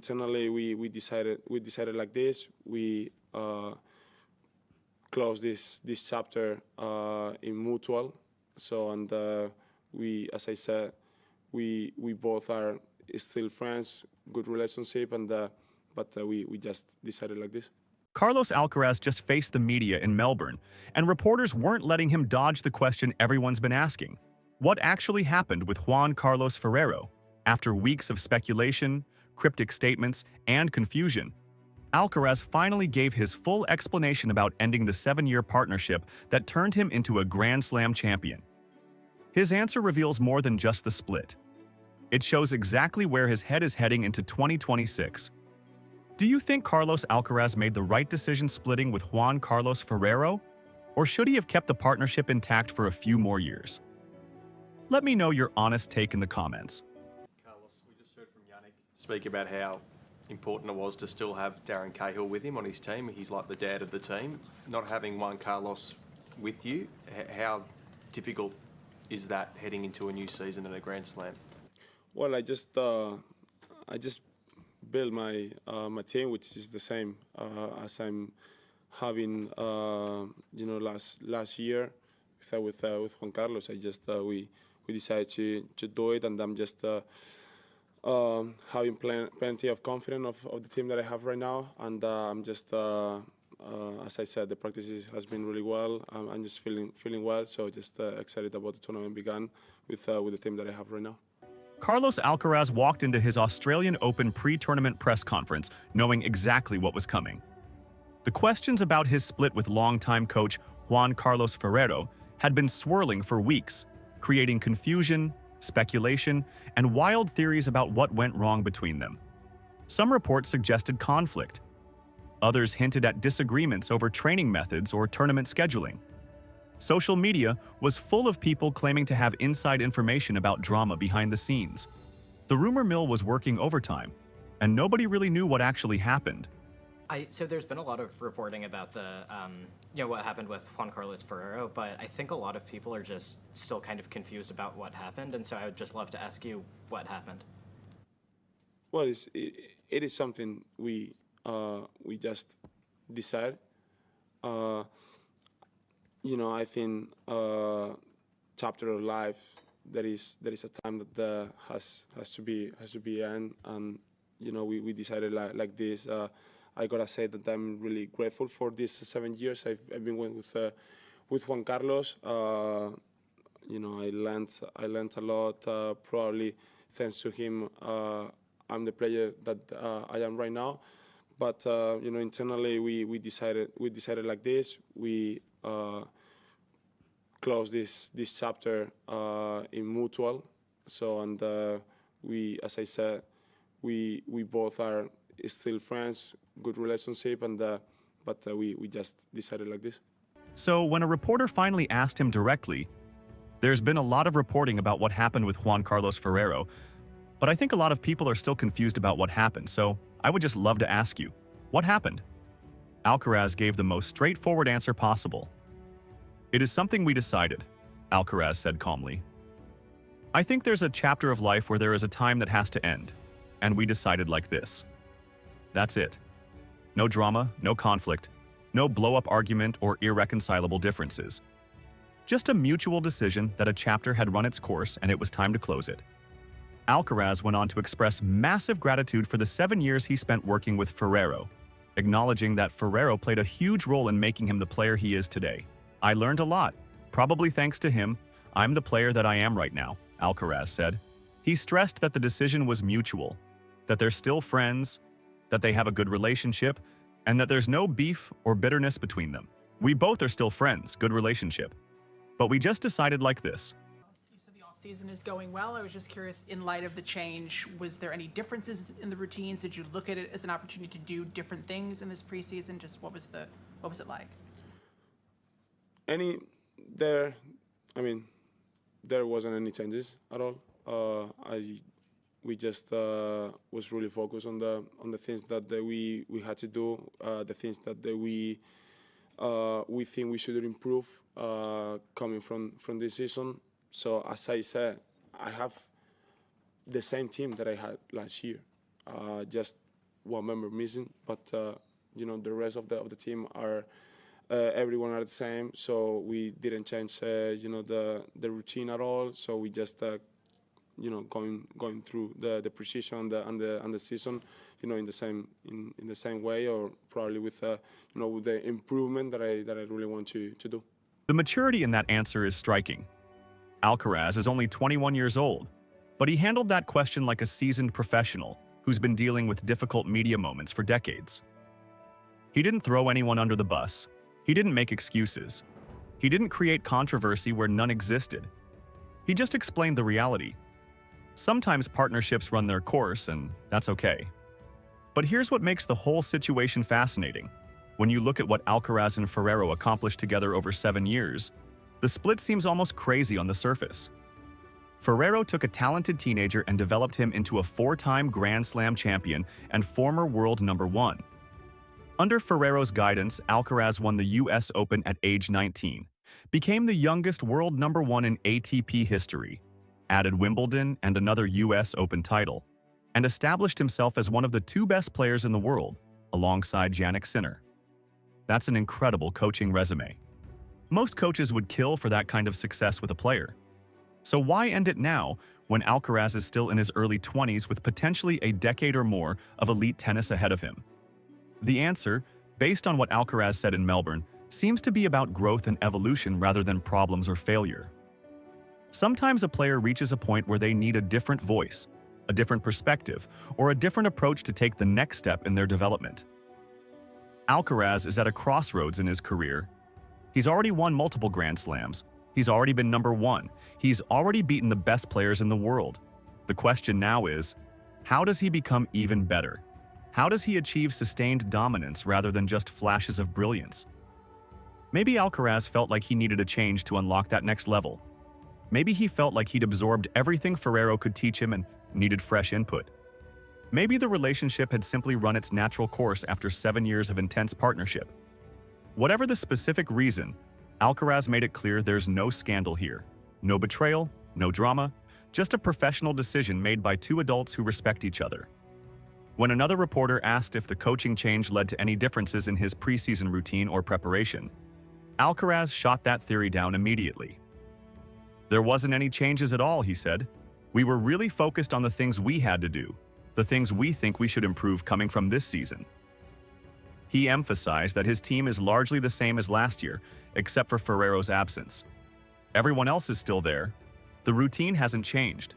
Internally, we decided like this. We closed this chapter in mutual. So we, as I said, we both are still friends, good relationship, but we just decided like this. Carlos Alcaraz just faced the media in Melbourne, and reporters weren't letting him dodge the question everyone's been asking. What actually happened with Juan Carlos Ferrero? After weeks of speculation, cryptic statements, and confusion, Alcaraz finally gave his full explanation about ending the 7-year partnership that turned him into a Grand Slam champion. His answer reveals more than just the split. It shows exactly where his head is heading into 2026. Do you think Carlos Alcaraz made the right decision splitting with Juan Carlos Ferrero? Or should he have kept the partnership intact for a few more years? Let me know your honest take in the comments. Carlos, we just heard from Jannik speak about how important it was to still have Darren Cahill with him on his team. He's like the dad of the team. Not having Juan Carlos with you, how difficult is that heading into a new season and a Grand Slam? Well, I just built my team, which is the same as I'm having last year with Juan Carlos. I just we decided to do it, and I'm just having plenty of confidence of the team that I have right now, and I'm just as I said, the practices has been really well. I'm just feeling well, so just excited about the tournament began with the team that I have right now. Carlos Alcaraz walked into his Australian Open pre-tournament press conference knowing exactly what was coming. The questions about his split with longtime coach Juan Carlos Ferrero had been swirling for weeks, creating confusion, speculation, and wild theories about what went wrong between them. Some reports suggested conflict. Others hinted at disagreements over training methods or tournament scheduling. Social media was full of people claiming to have inside information about drama behind the scenes. The rumor mill was working overtime, and nobody really knew what actually happened. So there's been a lot of reporting about the, what happened with Juan Carlos Ferrero, but I think a lot of people are just still kind of confused about what happened, and so I would just love to ask you what happened. Well, it is something we just decide. I think chapter of life there is a time that has to be end, and we decided like this. I gotta say that I'm really grateful for these 7 years I've been with Juan Carlos. I learned a lot. Probably thanks to him, I'm the player that I am right now. But internally we decided like this. We closed this chapter in mutual. So we, as I said, we both are still friends, good relationship, but we just decided like this. So when a reporter finally asked him directly, there's been a lot of reporting about what happened with Juan Carlos Ferrero, but I think a lot of people are still confused about what happened, so I would just love to ask you, what happened? Alcaraz gave the most straightforward answer possible. It is something we decided, Alcaraz said calmly. I think there's a chapter of life where there is a time that has to end, and we decided like this. That's it. No drama, no conflict, no blow-up argument or irreconcilable differences. Just a mutual decision that a chapter had run its course and it was time to close it. Alcaraz went on to express massive gratitude for the 7 years he spent working with Ferrero, acknowledging that Ferrero played a huge role in making him the player he is today. I learned a lot. Probably thanks to him, I'm the player that I am right now, Alcaraz said. He stressed that the decision was mutual, that they're still friends, that they have a good relationship, and that there's no beef or bitterness between them. We both are still friends, good relationship. But we just decided like this. You said the off-season is going well. I was just curious, in light of the change, was there any differences in the routines? Did you look at it as an opportunity to do different things in this preseason? Just what was it like? There wasn't any changes at all. We just was really focused on the things that we had to do, the things that we think we should improve coming from this season. So as I said, I have the same team that I had last year. Just one member missing, but you know, the rest of the team are everyone are the same. So we didn't change you know, the routine at all. So we just you know, going through the Preseason and the season, you know, in the same way, or probably with you know, with the improvement that I really want to do. The maturity in that answer is striking. Alcaraz is only 21 years old, but he handled that question like a seasoned professional who's been dealing with difficult media moments for decades. He didn't throw anyone under the bus. He didn't make excuses. He didn't create controversy where none existed. He just explained the reality. Sometimes partnerships run their course, and that's okay. But here's what makes the whole situation fascinating. When you look at what Alcaraz and Ferrero accomplished together over 7 years, the split seems almost crazy on the surface. Ferrero took a talented teenager and developed him into a 4-time Grand Slam champion and former world #1. Under Ferrero's guidance, Alcaraz won the US Open at age 19, became the youngest world #1 in ATP history, added Wimbledon and another US Open title, and established himself as one of the 2 best players in the world, alongside Jannik Sinner. That's an incredible coaching resume. Most coaches would kill for that kind of success with a player. So why end it now, when Alcaraz is still in his early 20s with potentially a decade or more of elite tennis ahead of him? The answer, based on what Alcaraz said in Melbourne, seems to be about growth and evolution rather than problems or failure. Sometimes a player reaches a point where they need a different voice, a different perspective, or a different approach to take the next step in their development. Alcaraz is at a crossroads in his career. He's already won multiple Grand Slams. He's already been #1. He's already beaten the best players in the world. The question now is, how does he become even better? How does he achieve sustained dominance rather than just flashes of brilliance? Maybe Alcaraz felt like he needed a change to unlock that next level. Maybe he felt like he'd absorbed everything Ferrero could teach him and needed fresh input. Maybe the relationship had simply run its natural course after 7 years of intense partnership. Whatever the specific reason, Alcaraz made it clear there's no scandal here. No betrayal, no drama, just a professional decision made by 2 adults who respect each other. When another reporter asked if the coaching change led to any differences in his preseason routine or preparation, Alcaraz shot that theory down immediately. There wasn't any changes at all, he said. We were really focused on the things we had to do, the things we think we should improve coming from this season. He emphasized that his team is largely the same as last year, except for Ferrero's absence. Everyone else is still there. The routine hasn't changed.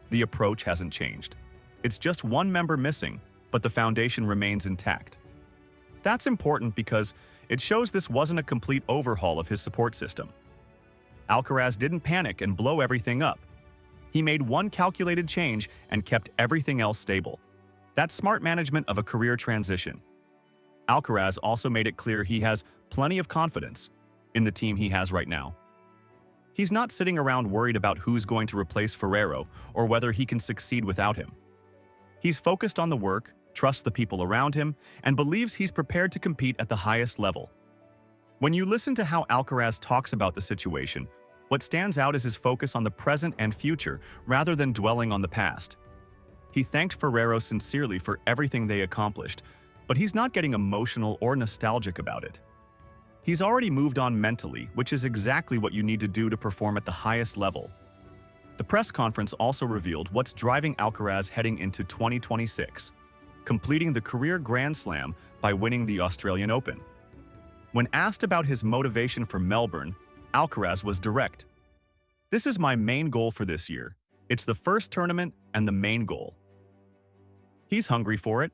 The approach hasn't changed. It's just one member missing, but the foundation remains intact. That's important because it shows this wasn't a complete overhaul of his support system. Alcaraz didn't panic and blow everything up. He made one calculated change and kept everything else stable. That's smart management of a career transition. Alcaraz also made it clear he has plenty of confidence in the team he has right now. He's not sitting around worried about who's going to replace Ferrero or whether he can succeed without him. He's focused on the work, trusts the people around him, and believes he's prepared to compete at the highest level. When you listen to how Alcaraz talks about the situation, what stands out is his focus on the present and future rather than dwelling on the past. He thanked Ferrero sincerely for everything they accomplished, but he's not getting emotional or nostalgic about it. He's already moved on mentally, which is exactly what you need to do to perform at the highest level. The press conference also revealed what's driving Alcaraz heading into 2026, completing the career Grand Slam by winning the Australian Open. When asked about his motivation for Melbourne, Alcaraz was direct. "This is my main goal for this year. It's the first tournament and the main goal." He's hungry for it.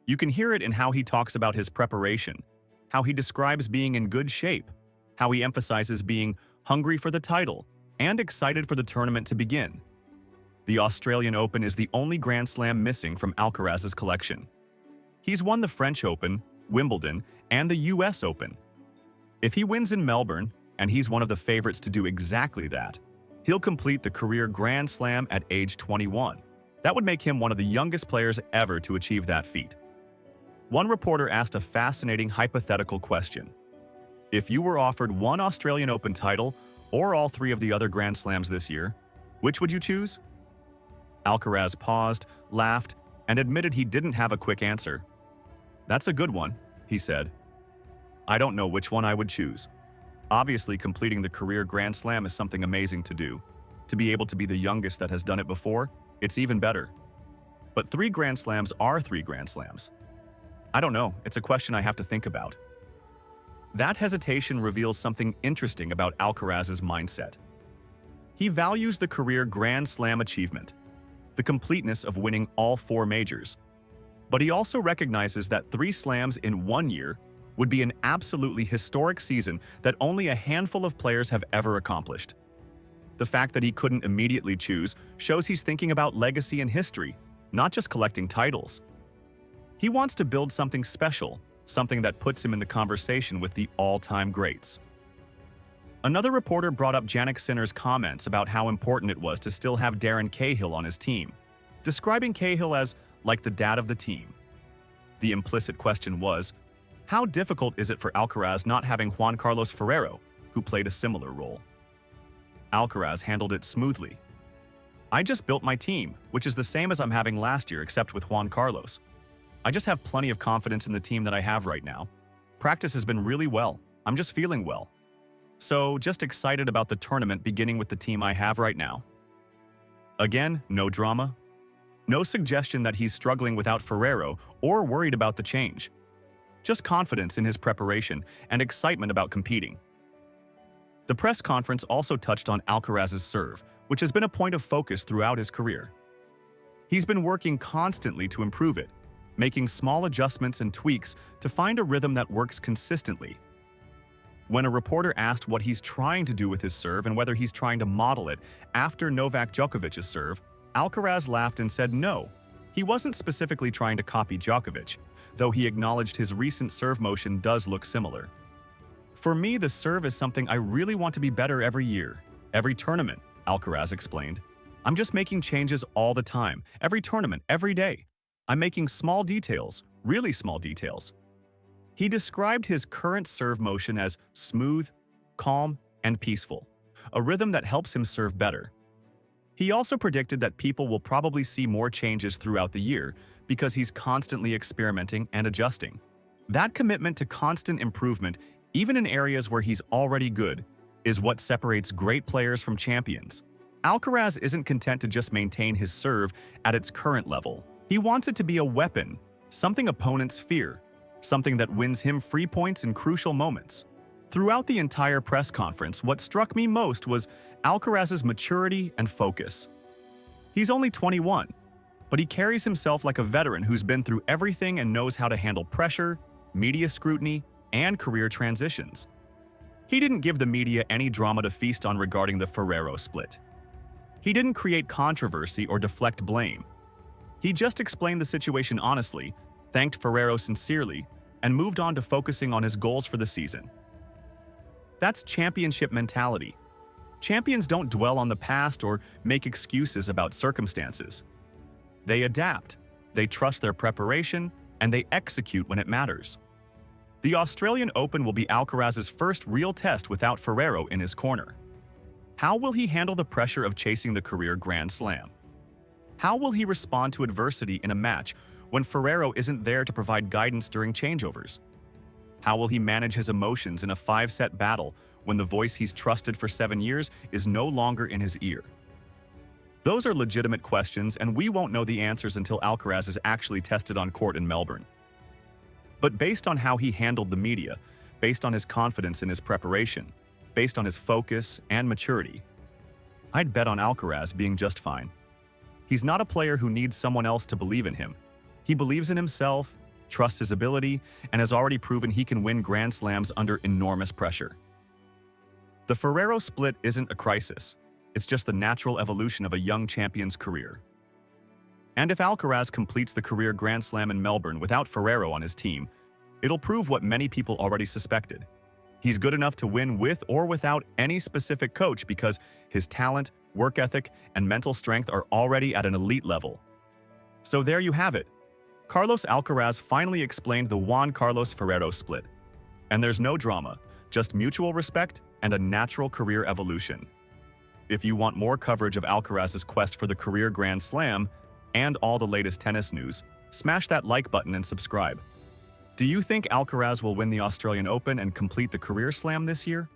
You can hear it in how he talks about his preparation, how he describes being in good shape, how he emphasizes being hungry for the title and excited for the tournament to begin. The Australian Open is the only Grand Slam missing from Alcaraz's collection. He's won the French Open, Wimbledon, and the US Open. If he wins in Melbourne, and he's one of the favorites to do exactly that, he'll complete the career Grand Slam at age 21. That would make him one of the youngest players ever to achieve that feat. One reporter asked a fascinating hypothetical question. If you were offered one Australian Open title or all 3 of the other Grand Slams this year, which would you choose? Alcaraz paused, laughed, and admitted he didn't have a quick answer. "That's a good one," he said. "I don't know which one I would choose. Obviously, completing the career Grand Slam is something amazing to do. To be able to be the youngest that has done it before, it's even better. But 3 Grand Slams are 3 Grand Slams. I don't know, it's a question I have to think about." That hesitation reveals something interesting about Alcaraz's mindset. He values the career Grand Slam achievement, the completeness of winning all 4 majors. But he also recognizes that 3 slams in 1 year would be an absolutely historic season that only a handful of players have ever accomplished. The fact that he couldn't immediately choose shows he's thinking about legacy and history, not just collecting titles. He wants to build something special, something that puts him in the conversation with the all-time greats. Another reporter brought up Jannik Sinner's comments about how important it was to still have Darren Cahill on his team, describing Cahill as like the dad of the team. The implicit question was, how difficult is it for Alcaraz not having Juan Carlos Ferrero, who played a similar role? Alcaraz handled it smoothly. "I just built my team, which is the same as I'm having last year except with Juan Carlos. I just have plenty of confidence in the team that I have right now. Practice has been really well. I'm just feeling well. So, just excited about the tournament beginning with the team I have right now." Again, no drama. No suggestion that he's struggling without Ferrero or worried about the change. Just confidence in his preparation and excitement about competing. The press conference also touched on Alcaraz's serve, which has been a point of focus throughout his career. He's been working constantly to improve it, making small adjustments and tweaks to find a rhythm that works consistently. When a reporter asked what he's trying to do with his serve and whether he's trying to model it after Novak Djokovic's serve, Alcaraz laughed and said no. He wasn't specifically trying to copy Djokovic, though he acknowledged his recent serve motion does look similar. "For me, the serve is something I really want to be better every year, every tournament," Alcaraz explained. "I'm just making changes all the time, every tournament, every day. I'm making small details, really small details." He described his current serve motion as smooth, calm, and peaceful, a rhythm that helps him serve better. He also predicted that people will probably see more changes throughout the year because he's constantly experimenting and adjusting. That commitment to constant improvement, even in areas where he's already good, is what separates great players from champions. Alcaraz isn't content to just maintain his serve at its current level. He wants it to be a weapon, something opponents fear, something that wins him free points in crucial moments. Throughout the entire press conference, what struck me most was Alcaraz's maturity and focus. He's only 21, but he carries himself like a veteran who's been through everything and knows how to handle pressure, media scrutiny, and career transitions. He didn't give the media any drama to feast on regarding the Ferrero split. He didn't create controversy or deflect blame. He just explained the situation honestly, thanked Ferrero sincerely, and moved on to focusing on his goals for the season. That's championship mentality. Champions don't dwell on the past or make excuses about circumstances. They adapt, they trust their preparation, and they execute when it matters. The Australian Open will be Alcaraz's first real test without Ferrero in his corner. How will he handle the pressure of chasing the career Grand Slam? How will he respond to adversity in a match when Ferrero isn't there to provide guidance during changeovers? How will he manage his emotions in a 5-set battle when the voice he's trusted for 7 years is no longer in his ear? Those are legitimate questions, and we won't know the answers until Alcaraz is actually tested on court in Melbourne. But based on how he handled the media, based on his confidence in his preparation, based on his focus and maturity, I'd bet on Alcaraz being just fine. He's not a player who needs someone else to believe in him. He believes in himself, trusts his ability, and has already proven he can win Grand Slams under enormous pressure. The Ferrero split isn't a crisis. It's just the natural evolution of a young champion's career. And if Alcaraz completes the career Grand Slam in Melbourne without Ferrero on his team, it'll prove what many people already suspected. He's good enough to win with or without any specific coach because his talent, work ethic, and mental strength are already at an elite level. So there you have it. Carlos Alcaraz finally explained the Juan Carlos Ferrero split. And there's no drama, just mutual respect and a natural career evolution. If you want more coverage of Alcaraz's quest for the career Grand Slam and all the latest tennis news, smash that like button and subscribe. Do you think Alcaraz will win the Australian Open and complete the career slam this year?